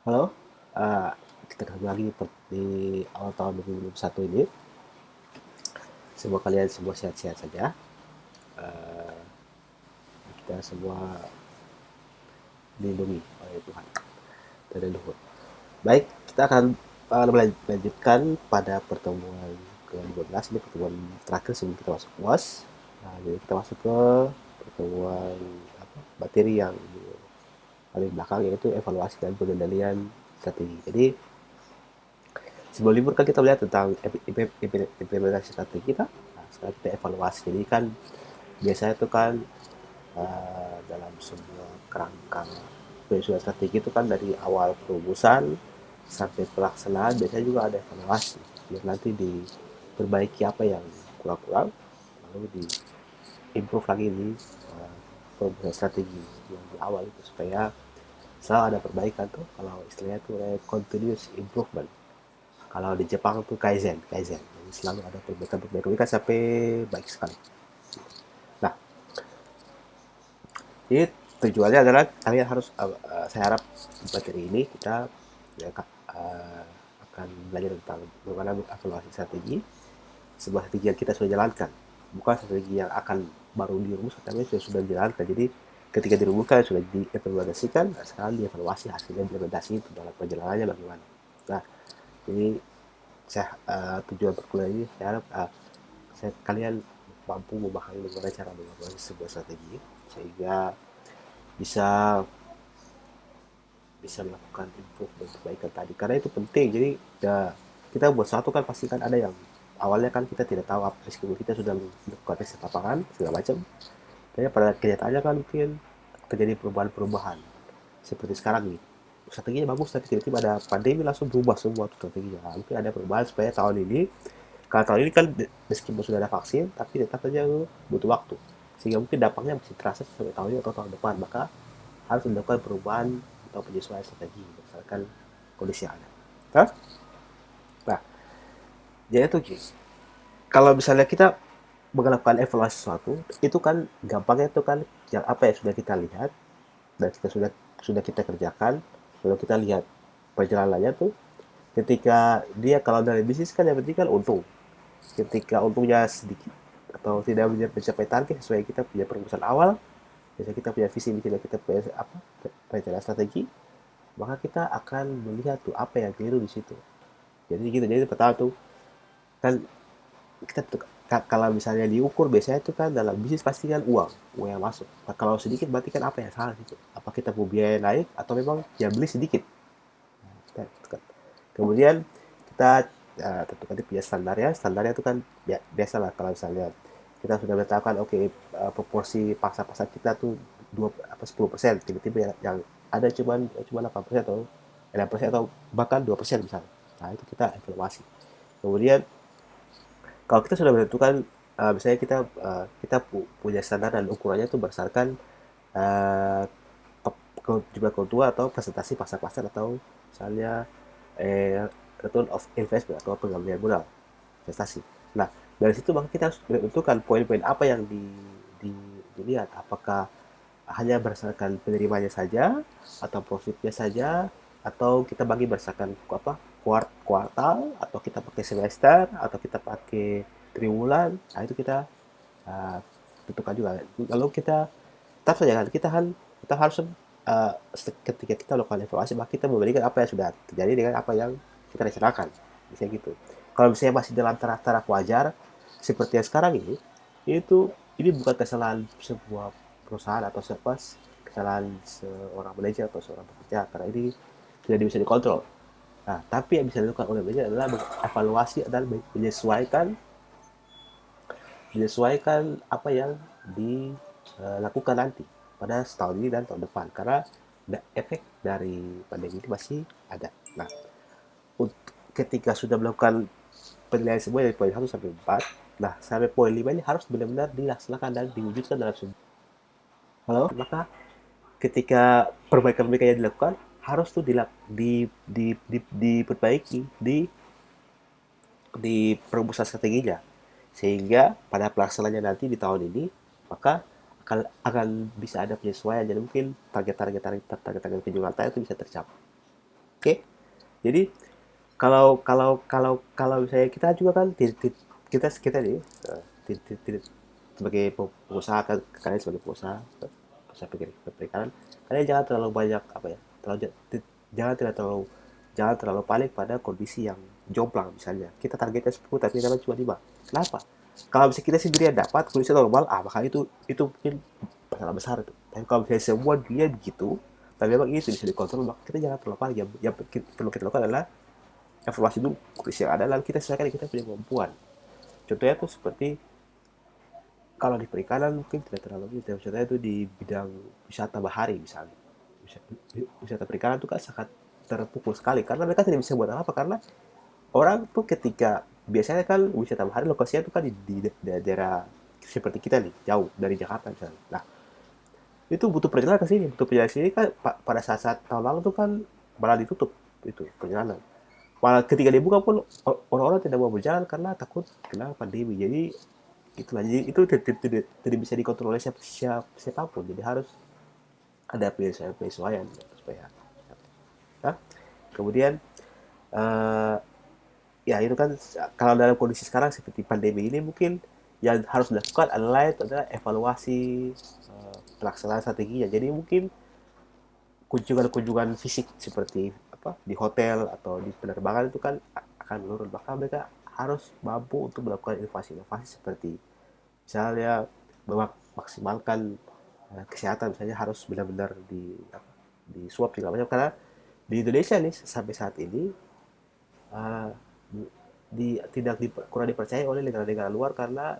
Halo, eh, kita ketemu lagi di awal tahun 2021 ini. Semoga kalian semua sehat-sehat saja. Eh, kita semua dilindungi oleh Tuhan dan leluhur. Baik, kita akan melanjutkan pada pertemuan ke-15. Ini pertemuan terakhir sebelum kita masuk UAS. Nah, jadi kita masuk ke pertemuan materi yang paling belakang, yaitu evaluasi dan pengendalian strategi. Jadi sebelum libur kan kita melihat tentang implementasi strategi kita. Nah, sekarang kita evaluasi. Jadi kan biasanya itu kan dalam sebuah kerangka penyusunan strategi itu kan dari awal perumusan sampai pelaksanaan biasanya juga ada evaluasi biar nanti diperbaiki apa yang kurang-kurang, lalu di improve lagi di perumusan strategi yang di awal itu supaya selalu ada perbaikan tuh, kalau istilahnya tuh continuous improvement. Kalau di Jepang tuh kaizen, kaizen. Jadi selalu ada perbaikan-perbaikan kan sampai baik sekali. Nah, jadi tujuannya adalah kalian harus, saya harap materi ini kita ya, akan belajar tentang bagaimana mengevaluasi strategi, sebuah strategi yang kita sudah jalankan, bukan strategi yang akan baru dirumuskan, tapi sudah dijalankan. Jadi ketika dirumuskan sudah diimplementasikan, nah sekarang dievaluasi hasilnya implementasi itu dalam perjalanannya bagaimana. Nah, jadi tujuan perkuliahan ini saya harap kalian mampu memahami bagaimana cara mengevaluasi sebuah strategi sehingga bisa bisa melakukan improve dan perbaikan tadi, karena itu penting. Jadi ya, kita buat satu kan pasti kan ada yang awalnya kan kita tidak tahu apa, meskipun kita sudah melakukan tes lapangan segala macam, tapi pada kenyataannya kan mungkin terjadi perubahan-perubahan seperti sekarang nih. Strateginya bagus tapi tiba-tiba ada pandemi langsung berubah semua tuh strateginya. Nah, mungkin ada perubahan supaya tahun ini, karena tahun ini kan meskipun sudah ada vaksin tapi tetap saja butuh waktu, sehingga mungkin dampaknya masih terasa sampai tahun ini atau tahun depan. Maka harus dilakukan perubahan atau penyesuaian strategi berdasarkan kondisi yang ada. Hah? Nah, jadi itu Ji. Kalau misalnya kita melakukan evaluasi sesuatu, itu kan gampangnya itu kan yang apa yang sudah kita lihat dan kita sudah kita kerjakan, lalu kita lihat perjalanannya tuh. Ketika dia kalau dari bisnis kan yang penting kan untung. Ketika untungnya sedikit atau tidak mencapai target sesuai kita punya perumusan awal, biasanya kita punya visi misi dan kita punya apa rencana strategi, maka kita akan melihat tuh apa yang keliru di situ. Jadi gitu, jadi pertama tuh kan kita tuh, kalau misalnya diukur biasanya itu kan dalam bisnis pasti kan uang yang masuk. Nah, kalau sedikit berarti kan apa yang salah gitu, apa kita mau biaya naik atau memang yang beli sedikit. Kemudian kita tentukan dia punya standarnya. Standarnya itu kan biasalah kalau misalnya kita sudah menetapkan oke, proporsi pasar kita tuh 10%, tiba-tiba yang ada cuma 8% atau 6% atau bahkan 2% misalnya. Nah, itu kita evaluasi. Kemudian kalau kita sudah menentukan, misalnya kita punya standar dan ukurannya itu berdasarkan uh, jumlah keuntungan atau presentasi pasar-pasar atau misalnya return of investment atau pengambilan modal investasi. Nah, dari situ maka kita harus menentukan poin-poin apa yang di, dilihat. Apakah hanya berdasarkan penerimanya saja atau profitnya saja, atau kita bagi berdasarkan apa kuartal, atau kita pakai semester, atau kita pakai triwulan. Nah, itu kita uh, tentukan juga. Lalu kita tetap saja kan kita harus uh, ketika kita melakukan evaluasi maka kita membandingkan apa yang sudah terjadi dengan apa yang kita rencanakan, misalnya gitu. Kalau misalnya masih dalam taraf-taraf wajar seperti yang sekarang ini bukan kesalahan sebuah perusahaan atau kesalahan seorang manajer atau seorang pekerja, karena ini tidak bisa dikontrol. Nah, tapi yang bisa dilakukan oleh manajer adalah mengevaluasi dan menyesuaikan apa yang dilakukan nanti pada setahun ini dan tahun depan, karena efek dari pandemi ini masih ada. Nah, ketika sudah melakukan penilaian semua dari poin 1 sampai 4, nah sampai poin 5 ini harus benar-benar dilaksanakan dan diwujudkan dalam sebuah. Halo, maka ketika perbaikan-perbaikan yang dilakukan harus tuh diperbaiki di perumusan strateginya, sehingga pada pelaksanaannya nanti di tahun ini maka akan bisa ada penyesuaian, jadi mungkin target-target penjualan itu bisa tercapai. Oke, jadi kalau kalau kalau kalau misalnya kita juga kan kita kita nih sebagai pengusaha kan, kalian sebagai pengusaha perikanan, kalian jangan terlalu banyak apa ya, jangan tidak terlalu jangan terlalu panik pada kondisi yang jomplang. Misalnya kita targetnya 10 tapi dapat cuma 5. Kenapa? Kalau misalnya kita sendiri dapat kondisi normal, maka itu mungkin masalah besar itu. Tapi kalau misalnya semua dia begitu, tapi memang ini bisa dikontrol, maka kita jangan terlalu panik. Yang perlu kita lakukan adalah evaluasi dulu kondisi yang ada, lalu kita sesuaikan dengan kita punya kemampuan. Contohnya tuh seperti kalau di perikanan mungkin tidak terlalu gitu. Contohnya itu di bidang wisata bahari misalnya. Wisata perikanan itu kan sangat terpukul sekali karena mereka tidak bisa buat apa, karena orang tuh ketika biasanya kan wisata bahari lokasinya tuh kan di daerah seperti kita nih, jauh dari Jakarta misalnya. Nah, itu butuh perjalanan ke sini, butuh perjalanan ke sini kan pada saat-saat tahun lalu tuh kan malah ditutup itu perjalanan. Malah ketika dibuka pun orang-orang tidak mau berjalan karena takut kena pandemi. Jadi itulah, jadi itu tidak bisa dikontrol oleh siapapun. Jadi harus ada penyesuaian supaya. Nah, kemudian eh, ya itu kan kalau dalam kondisi sekarang seperti pandemi ini mungkin yang harus dilakukan adalah evaluasi pelaksanaan strateginya. Jadi mungkin kunjungan-kunjungan fisik seperti apa di hotel atau di penerbangan itu kan akan menurun, maka mereka harus mampu untuk melakukan inovasi-inovasi seperti misalnya memaksimalkan kesehatan, misalnya harus benar-benar di swab segala macam, karena di Indonesia nih sampai saat ini uh, tidak kurang dipercaya oleh negara-negara luar karena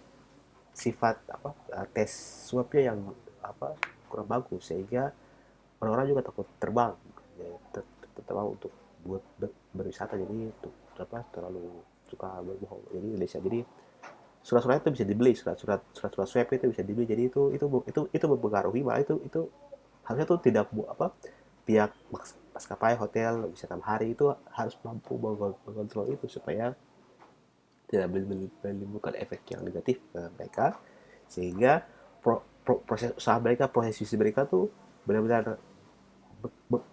sifat apa tes swabnya yang apa kurang bagus, sehingga orang-orang juga takut terbang, ya, terbang untuk buat berwisata, jadi untuk apa terlalu suka berbohong. Jadi Indonesia, jadi surat-surat itu bisa dibeli, surat-surat swab itu bisa dibeli, jadi itu mempengaruhi, malah itu harusnya tuh tidak apa pihak maskapai hotel wisata hari itu harus mampu mengontrol itu supaya tidak menimbulkan efek yang negatif ke mereka, sehingga proses usaha mereka, proses bisnis mereka tuh benar-benar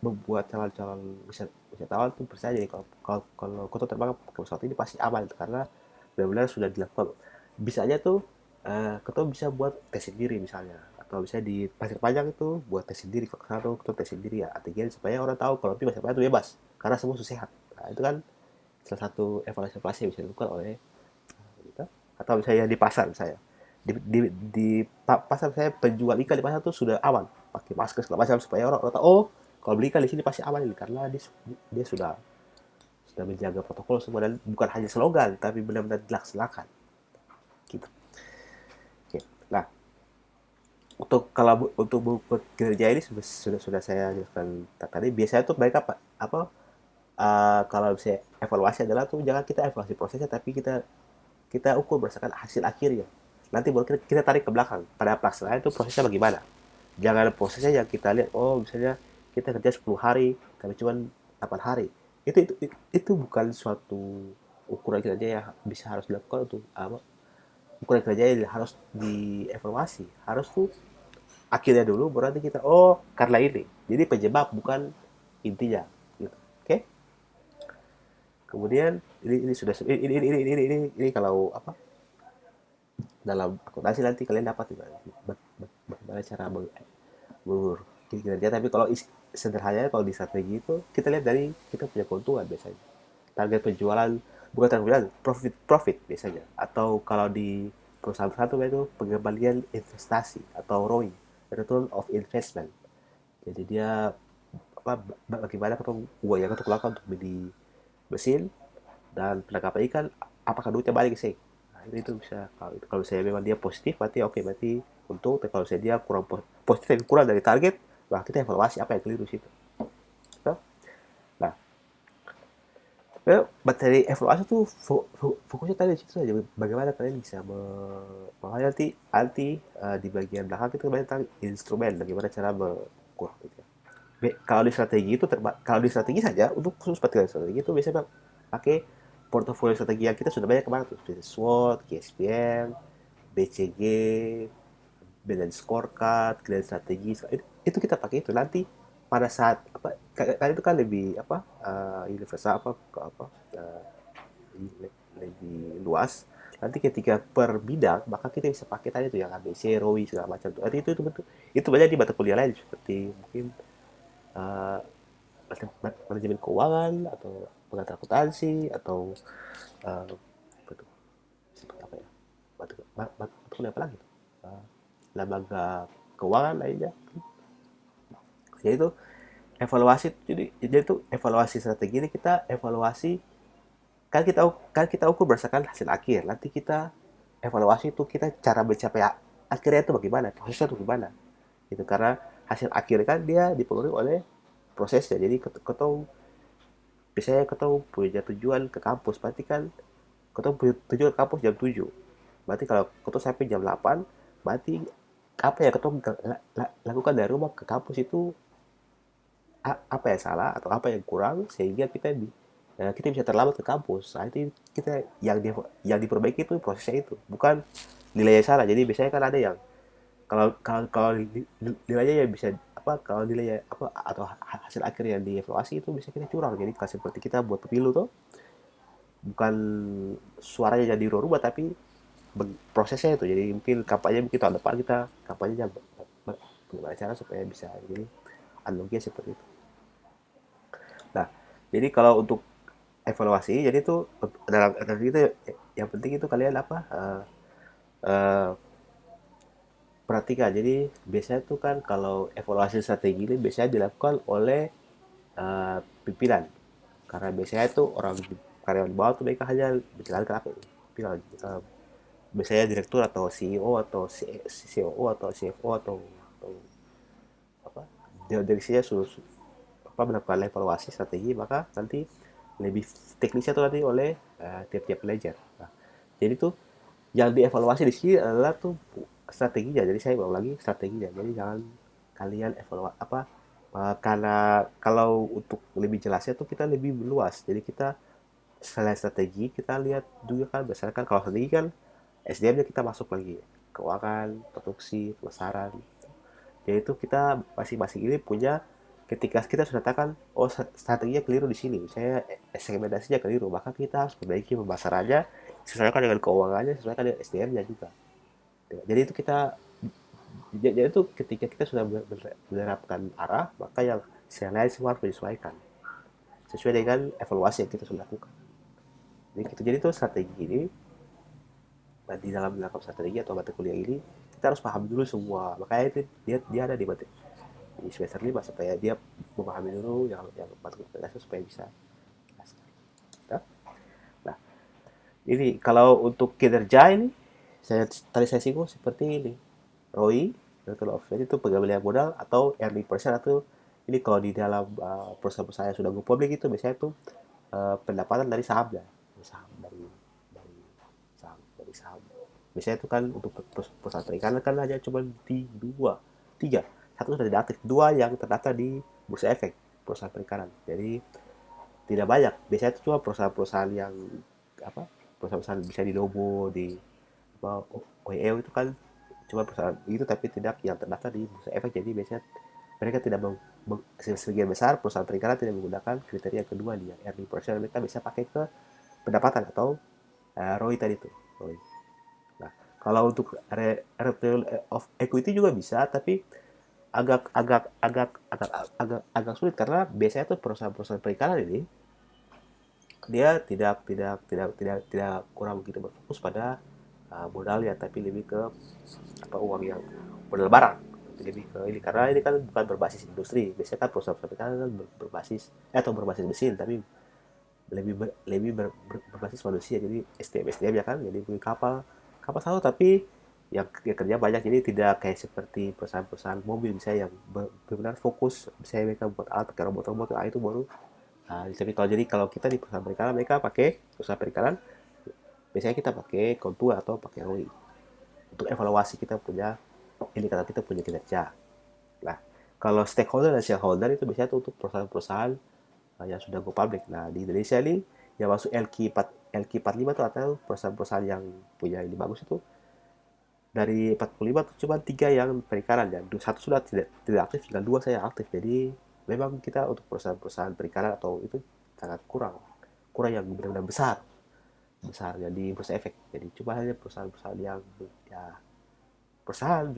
membuat calon-calon wisatawan tuh percaya. Jadi kalau kota terbang ke pesawat ini pasti aman itu, karena benar-benar sudah dilakukan. Bisa aja tuh kota bisa buat tes sendiri misalnya, atau bisa di Pasir Panjang itu buat tes sendiri, kalau sana tuh kota tes sendiri ya antigen, supaya orang tahu kalau di Pasir Panjang itu bebas karena semua sudah sehat. Nah, itu kan salah satu evaluasi yang bisa dilakukan oleh kita. Atau misalnya di pasar saya, pasar saya, penjual ikan di pasar tuh sudah aman pakai masker segala macam, supaya orang tahu, oh kalau beli ikan di sini pasti aman ini, karena dia sudah menjaga protokol semua, dan bukan hanya slogan tapi benar-benar dilaksanakan gitu. Oke. Nah, untuk bekerja ini sudah saya jelaskan tadi. Biasanya tuh mereka apa kalau misalnya evaluasi adalah tuh jangan kita evaluasi prosesnya, tapi kita ukur berdasarkan hasil akhirnya. Nanti baru kita tarik ke belakang pada pelaksanaan itu prosesnya bagaimana. Jangan prosesnya yang kita lihat, oh misalnya kita kerja 10 hari tapi cuma 8 hari. Itu bukan suatu ukuran kerja yang bisa harus dilakukan untuk apa? Ukuran kerja yang harus dievaluasi. Harus tuh akhirnya dulu baru nanti kita, oh karena ini. Jadi penyebab bukan intinya gitu. Oke? Kemudian ini sudah ini kalau apa? Dalam akuntansi nanti kalian dapat juga bagaimana cara mengukur kinerja. Tapi kalau sederhananya kalau di strategi itu kita lihat dari kita punya keuntungan biasanya, target penjualan, bukan target penjualan, profit biasanya, atau kalau di perusahaan satu itu pengembalian investasi atau ROI, return of investment. Jadi dia apa bagaimana uang yang kita keluarkan untuk beli mesin dan penangkapan ikan, apakah duitnya balik sih. Nah, itu bisa, kalau saya memang dia positif berarti oke, berarti untung. Tapi kalau saya dia kurang positif tapi kurang dari target, nah kita evaluasi apa yang keliru situ. Nah, materi evaluasi tuh fokusnya tadi di situ saja, bagaimana kalian bisa makanya nanti di bagian belakang itu banyak tentang instrumen, bagaimana cara mengukur gitu. Kalau di strategi itu kalau di strategi saja, untuk khusus strategi itu biasanya pakai portofolio strategi yang kita sudah banyak kemarin tuh, seperti SWOT, KSPM, BCG, balance scorecard, grand strategi, itu kita pakai itu nanti pada saat apa kan itu kan lebih apa universal apa ke apa lebih luas. Nanti ketika per bidang maka kita bisa pakai tadi tuh yang ABC, ROI segala macam tuh. Nanti itu betul itu banyak di mata kuliah lain seperti mungkin eh, manajemen keuangan atau pengatur akuntansi atau eh, betul seperti apa ya mata kuliah apa lagi tuh? Lembaga keuangan lainnya. Jadi itu evaluasi jadi itu evaluasi strategi ini kita evaluasi kan kita ukur berdasarkan hasil akhir. Nanti kita evaluasi itu kita cara mencapai akhirnya itu bagaimana, prosesnya itu gimana. Itu karena hasil akhir kan dia dipengaruhi oleh prosesnya. Jadi ketemu biasanya ketemu punya tujuan ke kampus, berarti kan ketemu punya tujuan ke kampus jam 7. Berarti kalau ketemu sampai jam 8, berarti apa yang ketemu lakukan dari rumah ke kampus itu apa yang salah atau apa yang kurang sehingga kita bisa terlambat ke kampus. Nah, itu kita yang diperbaiki itu prosesnya itu, bukan nilai yang salah. Jadi biasanya kan ada yang kalau nilainya yang bisa apa kalau nilainya apa atau hasil akhir yang dievaluasi itu bisa kita curang. Jadi kalau seperti kita buat pemilu tuh bukan suaranya jadi rubah tapi prosesnya itu. Jadi mungkin kampanye mungkin tahun depan kita kampanye bagaimana cara supaya bisa jadi analoginya seperti itu. Nah, jadi kalau untuk evaluasi, jadi itu dalam itu yang penting itu kalian apa eh, perhatikan. Jadi biasanya tuh kan kalau evaluasi strategi ini biasanya dilakukan oleh pimpinan. Karena biasanya itu orang karyawan bawah tuh mereka hanya menjalankan apa ini. Pimpinan, biasanya direktur atau CEO atau COO atau CFO atau apa direksinya suruh apa melakukan evaluasi strategi, maka nanti lebih teknisnya tuh nanti oleh tiap-tiap manajer. Nah, jadi tuh yang dievaluasi di sini adalah tuh strateginya. Jadi saya ulang lagi strateginya. Jadi jangan kalian evaluasi apa karena kalau untuk lebih jelasnya tuh kita lebih luas. Jadi kita selain strategi kita lihat juga kan berdasarkan kalau strategi kan SDM-nya kita masuk lagi keuangan, produksi, pemasaran. Jadi itu kita masing-masing ini punya ketika kita sudah katakan oh strateginya keliru di sini, saya segmentasinya keliru, maka kita harus perbaiki pemasarannya sesuaikan dengan keuangannya, sesuaikan dengan SDM-nya juga. Jadi itu kita jadi itu ketika kita sudah menerapkan arah, maka yang lain semua harus menyesuaikan sesuai dengan evaluasi yang kita sudah lakukan. Jadi itu strategi ini di dalam melakukan strategi atau mata kuliah ini kita harus paham dulu semua. Makanya itu dia ada di semester 5 supaya dia memahami dulu yang mata kuliah supaya bisa. Nah, ini kalau untuk kinerja ini tadi saya singgung seperti ini. ROI, return of investment itu penggalian modal atau earning per share atau ini kalau di dalam perusahaan-perusahaan yang sudah go public itu biasanya itu pendapatan dari sahamnya, dari saham dari saham. Biasanya itu kan untuk perusahaan perikanan kan hanya cuma di dua, tiga. Satu sudah tidak aktif, dua yang terdaftar di bursa efek perusahaan perikanan. Jadi tidak banyak. Biasanya itu cuma perusahaan-perusahaan yang apa? Perusahaan-perusahaan bisa di Dobo, di apa, OEO itu kan cuma perusahaan itu tapi tidak yang terdaftar di bursa efek. Jadi biasanya mereka tidak sebagian besar perusahaan perikanan tidak menggunakan kriteria kedua dia earning per share, mereka bisa pakai ke pendapatan atau ROI tadi itu ROI. Nah, kalau untuk return of equity juga bisa, tapi agak agak agak agak agak sulit karena biasanya tuh perusahaan-perusahaan perikanan ini dia tidak kurang begitu berfokus pada modalnya, tapi lebih ke apa uang yang modal barang, lebih ke ini karena ini kan bukan berbasis industri. Biasanya kan perusahaan-perusahaan perikanan kan berbasis atau berbasis mesin, tapi berbasis manusia. Jadi SDM ya kan, jadi punya kapal kapal satu tapi yang kerja banyak, jadi tidak kayak seperti perusahaan-perusahaan mobil misalnya yang benar-benar fokus misalnya mereka buat alat pakai robot-robot, itu baru. Nah, tapi kalau kita di perusahaan perikanan mereka pakai perusahaan perikanan biasanya kita pakai kontur atau pakai ROI untuk evaluasi kita punya indikator kita punya kinerja. Nah, kalau stakeholder dan shareholder itu biasanya untuk perusahaan-perusahaan yang sudah go public. Nah, di Indonesia ini yang masuk LQ45 itu atau perusahaan-perusahaan yang punya ini bagus itu dari 45 itu cuma 3 yang perikanan, dan satu sudah tidak aktif, tinggal 2 saya aktif. Jadi memang kita untuk perusahaan-perusahaan perikanan atau itu sangat kurang yang benar-benar besar jadi bursa efek. Jadi cuma hanya perusahaan-perusahaan yang ya perusahaan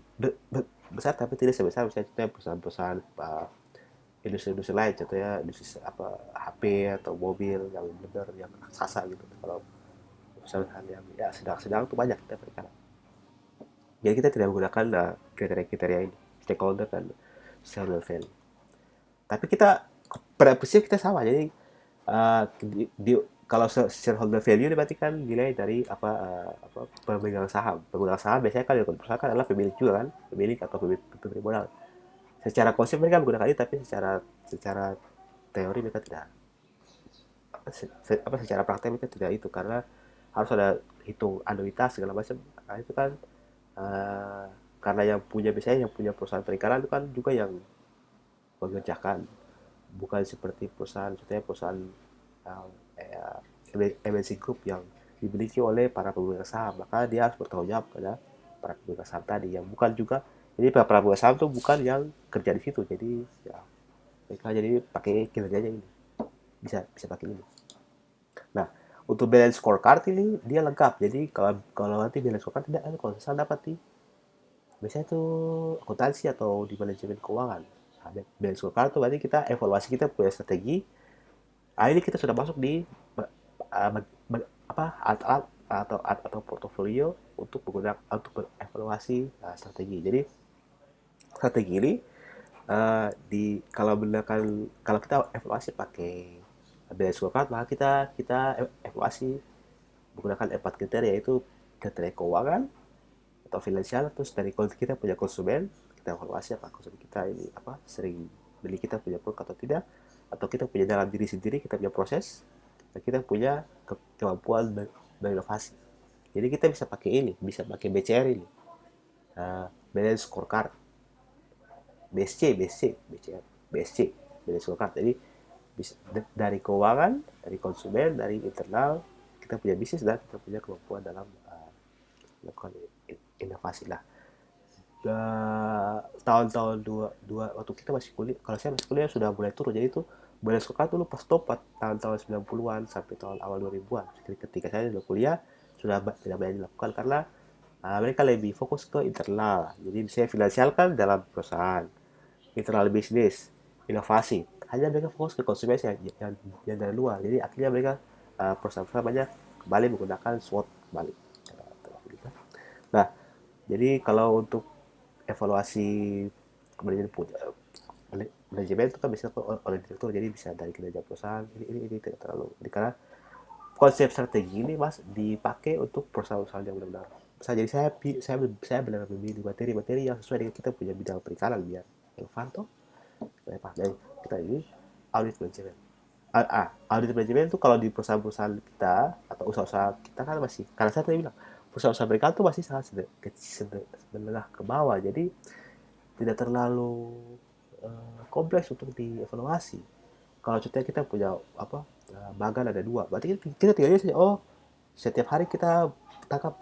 besar tapi tidak sebesar misalnya contohnya perusahaan-perusahaan industri-industri lain, contohnya industri apa HP atau mobil yang benar yang raksasa gitu. Kalau perusahaan yang ya sedang-sedang tuh banyak kita perikanan. Jadi kita tidak menggunakan kriteria-kriteria ini, stakeholder dan shareholder value. Tapi kita pada prinsip kita sama. Jadi kalau shareholder value ini berarti kan nilai dari apa pemegang saham. Pemegang saham biasanya kan yang perusahaan kan adalah pemilik juga kan, pemilik atau pemilik modal. Secara konsep mereka menggunakan ini, tapi secara secara teori mereka tidak. Secara praktek mereka tidak itu karena harus ada hitung anuitas segala macam. Nah, itu kan eh, karena yang punya biasanya yang punya perusahaan perikanan itu kan juga yang mengerjakan, bukan seperti perusahaan contohnya perusahaan MNC Group yang dimiliki oleh para pemegang saham, maka dia harus bertanggung jawab pada para pemegang saham tadi yang bukan juga, jadi para pemegang saham itu bukan yang kerja di situ, jadi ya mereka jadi pakai kinerjanya ini, bisa bisa pakai ini. Nah, untuk balance scorecard ini dia lengkap, jadi kalau kalau nanti balance scorecard tidak ada, kalau saya dapat di biasanya itu akuntansi atau di manajemen keuangan. Nah, balance scorecard itu berarti kita evaluasi kita punya strategi. Ah, ini kita sudah masuk di apa alat atau portofolio untuk menggunakan untuk evaluasi strategi. Jadi strategi ini kalau menggunakan kalau kita evaluasi pakai balance scorecard, maka kita evaluasi menggunakan 4 kriteria, yaitu kriteria keuangan atau finansial, terus dari kita punya konsumen, kita evaluasi apa konsumen kita ini apa sering beli kita punya produk atau tidak, atau kita punya dalam diri sendiri kita punya proses, dan kita punya kemampuan berinovasi. Jadi kita bisa pakai ini, bisa pakai BCR ini, balance scorecard, BCR, BSC, balance scorecard. Jadi bisa dari keuangan, dari konsumen, dari internal, kita punya bisnis dan kita punya kemampuan dalam melakukan inovasi lah. Tahun-tahun dua waktu kita masih kuliah, kalau saya masih kuliah sudah mulai turun, jadi itu balance scorecard dulu pas topat tahun-tahun 90-an sampai tahun awal 2000-an. Ketika saya sudah kuliah sudah tidak banyak dilakukan karena mereka lebih fokus ke internal, jadi saya finansial kan dalam perusahaan, internal bisnis, inovasi, hanya mereka fokus ke konsumen yang dari luar, jadi akhirnya mereka perusahaan-perusahaan banyak kembali menggunakan SWOT kembali. Nah, jadi kalau untuk evaluasi manajemen itu kan bisa oleh direktur, jadi bisa dari kinerja perusahaan, ini tidak terlalu ini karena konsep strategi ini mas dipakai untuk perusahaan-perusahaan yang benar-benar besar. Jadi saya benar memilih materi-materi yang sesuai dengan kita punya bidang perikanan biar relevan toh. Dan kita ini audit manajemen. Audit manajemen itu kalau di perusahaan-perusahaan kita atau usaha-usaha kita kan masih, karena saya tadi bilang perusahaan-usaha perikanan itu masih sangat menengah ke bawah, jadi tidak terlalu kompleks untuk dievaluasi. Kalau contohnya kita punya apa bagan ada 2, berarti kita tinggal saja, oh setiap hari kita tangkap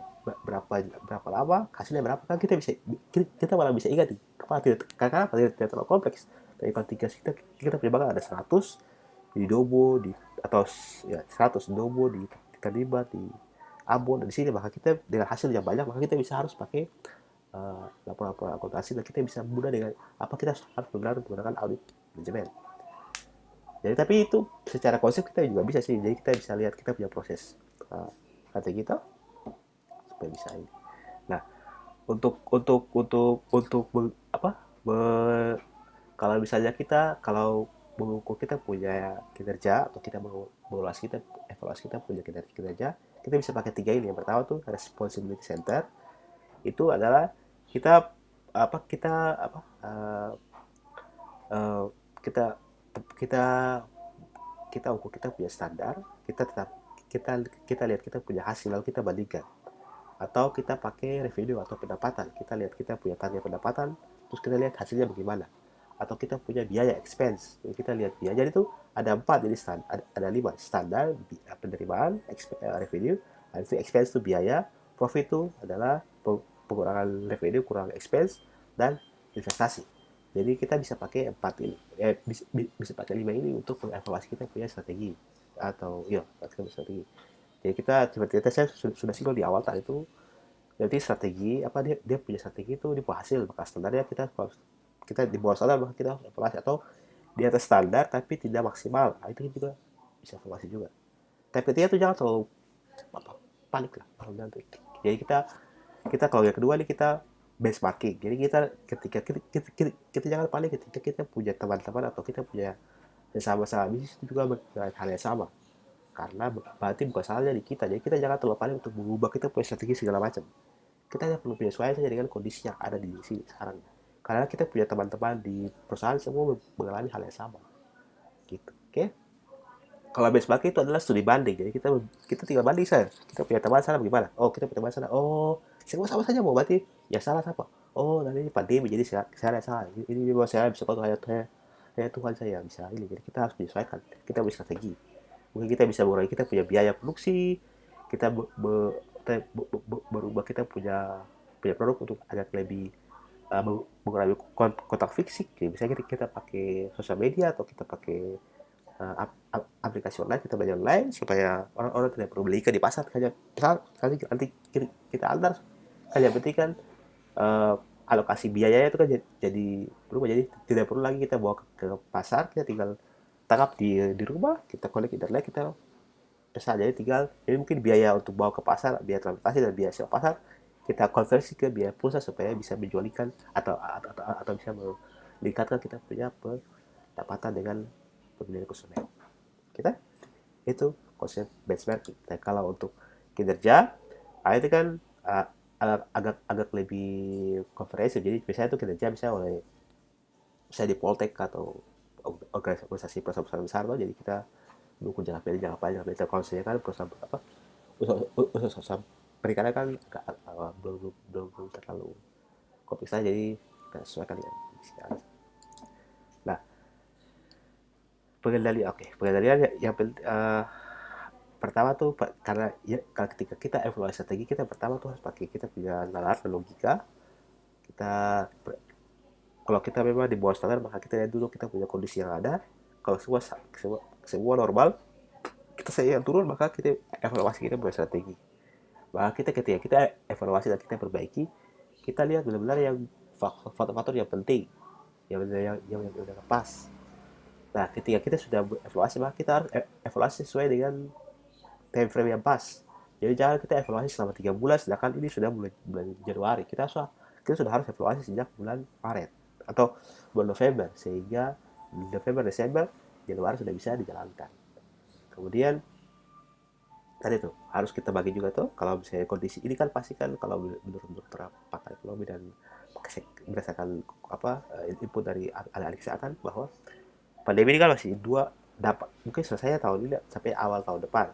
berapa berapa lama, hasilnya berapa, kan kita malah bisa ingat kepala, karena tidak terlalu kompleks. Dari tiga kita punya bagan ada 100 di Dobo di atau ya 100 di Dobo di Terlibat di Ambon, dan di sini maka kita dengan hasil yang banyak maka kita bisa harus pakai laporan-laporan akuntansi, dan kita bisa mudah dengan apa kita harus menggunakan audit manajemen. Jadi tapi itu secara konsep kita juga bisa sih, jadi kita bisa lihat kita punya proses strategi kita supaya bisa ini. Nah, untuk apa kalau misalnya kalau mengukur kita punya kinerja atau kita evaluasi kita punya kinerja, kita bisa pakai 3 ini. Yang pertama tuh responsibility center, itu adalah kita uh, kita kita kita ukur kita punya standar, kita tetap kita lihat kita punya hasil lalu kita bandingkan, atau kita pakai revenue atau pendapatan, kita lihat kita punya target pendapatan terus kita lihat hasilnya bagaimana, atau kita punya biaya expense, jadi kita lihat biaya. Jadi itu ada 4, jadi ada 5: standar, penerimaan, revenue, itu expense itu biaya, profit itu adalah pengurangan revenue kurang expense, dan investasi. Jadi kita bisa pakai bisa pakai 5 ini untuk mengevaluasi kita punya strategi atau ya strategi. Jadi kita seperti itu saya sudah singgung di awal tadi itu. Jadi strategi apa dia dia punya strategi itu di bawah hasil, maka standarnya kita di bawah standar maka kita harus evaluasi, atau di atas standar tapi tidak maksimal. Nah, itu juga bisa evaluasi juga. Tapi ketika itu jangan terlalu apa, panik lah. Jadi kita kita kalau yang kedua nih kita benchmarking. Jadi kita ketika kita jangan panik ketika kita punya teman-teman atau kita punya sama-sama bisnis itu juga dengan hal yang sama. Karena berarti bukan salahnya di kita. Jadi kita jangan terlalu panik untuk mengubah kita punya strategi segala macam. Kita hanya perlu penyesuaian saja dengan kondisi yang ada di sini sekarang. Karena kita punya teman-teman di perusahaan semua mengalami hal yang sama. Gitu. Oke? Kalau benchmarking itu adalah studi banding. Jadi kita kita tinggal banding saja. Kita punya teman sana bagaimana? Oh, kita punya teman sana. Oh, semua sama saja mau berarti ya salah siapa? Oh, nanti ini pandemi jadi saya salah. Ini bahwa saya bisa kalau hanya Tuhan saya yang bisa ini. Jadi kita harus menyesuaikan. Kita punya strategi. Mungkin kita bisa mengurangi kita punya biaya produksi. Kita berubah kita punya punya produk untuk agak lebih mengurangi kontak fisik. Jadi misalnya kita pakai sosial media atau kita pakai aplikasi online, kita belajar online supaya orang-orang tidak perlu beli ikan di pasar. Hanya nanti kita antar kan, yang penting kan alokasi biayanya itu kan jadi berubah, jadi tidak perlu lagi kita bawa ke pasar, kita tinggal tangkap di rumah, kita connect internet, kita pesan. Jadi mungkin biaya untuk bawa ke pasar, biaya transportasi dan biaya sewa pasar kita konversi ke biaya pulsa supaya bisa menjual ikan atau bisa meningkatkan kita punya pendapatan dengan pembelian konsumen kita. Itu konsep benchmarking. Dan kalau untuk kinerja, itu kan agak lebih komprehensif. Jadi biasanya itu kinerja bisa oleh di Poltek atau organisasi perusahaan besar loh. Jadi kita dukung jangka pendek, jangka panjang. Kalau saya kan perusahaan apa usaha perikanan kan belum terlalu kompleks, jadi kita sesuaikan dengan bisnis. Nah, pengendalian yang pertama tuh karena ya kalau ketika kita evaluasi strategi kita pertama tuh harus pakai kita punya nalar dan logika. Kita kalau kita memang di bawah standar maka kita lihat dulu kita punya kondisi yang ada. Kalau semua normal, kita saya yang turun maka kita evaluasi kita punya strategi. Maka ketika kita evaluasi dan kita perbaiki, kita lihat benar-benar yang faktor-faktor yang penting, yang udah pas. Nah, ketika kita sudah evaluasi maka kita harus evaluasi sesuai dengan time frame yang pas. Jadi jangan kita evaluasi selama 3 bulan, sedangkan ini sudah bulan Januari. Kita sudah harus evaluasi sejak bulan Maret atau bulan November, sehingga November, Desember, Januari sudah bisa dijalankan. Kemudian tadi tuh harus kita bagi juga tuh, kalau misalnya kondisi ini kan pasti kan kalau menurut beberapa pakar ekonomi dan berdasarkan input dari ahli kesehatan bahwa pandemi ini kan masih dampak mungkin selesai tahun ini sampai awal tahun depan,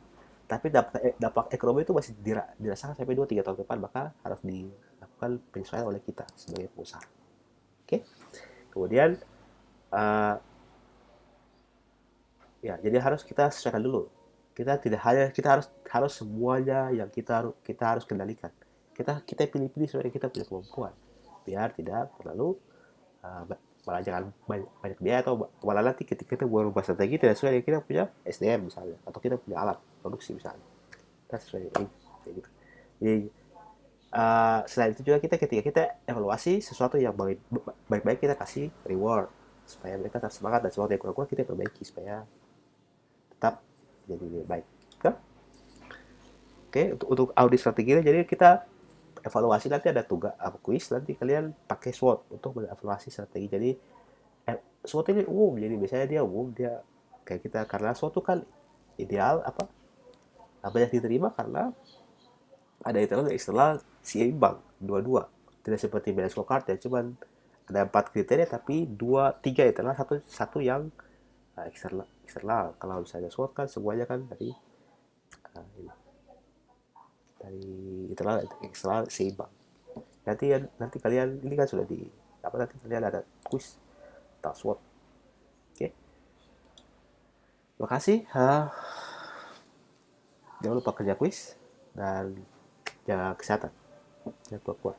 tapi dampak ekonomi itu masih dirasakan sampai 2-3 tahun depan, maka harus dilakukan penyesuaian oleh kita sebagai pengusaha. Oke, kemudian uh, ya jadi harus kita sesuaikan dulu. Kita tidak hanya kita harus semuanya yang kita harus kendalikan. Kita pilih-pilih sesuai kita punya kemampuan, biar tidak terlalu uh, malah jangan banyak biaya, atau malah nanti ketika kita berubah strategi tidak sesuai dengan kita punya SDM misalnya, atau kita punya alat produksi misalnya, kita sesuai dengan kayak gitu. Jadi selain itu juga ketika kita evaluasi sesuatu yang baik-baik kita kasih reward supaya mereka tetap semangat, dan sesuatu yang kurang-kurang kita perbaiki supaya tetap jadi lebih baik. Oke, untuk audit strategi, jadi kita evaluasi nanti ada tugas kuis, nanti kalian pakai SWOT untuk mengevaluasi strategi. Jadi SWOT ini umum, jadi biasanya dia umum, dia kayak kita, karena SWOT kan ideal banyak diterima karena ada internal dan eksternal seimbang dua-dua, tidak seperti balance scorecard yang cuman ada 4 kriteria tapi 2-3 internal, satu yang eksternal. Kalau misalnya SWOT kan semuanya kan dari internal dan eksternal seimbang. Nanti kalian ini kan sudah nanti kalian ada quiz tentang SWOT. Oke, terima kasih. Jangan lupa kerja quiz dan jaga kesehatan. Jangan kuat-kuat.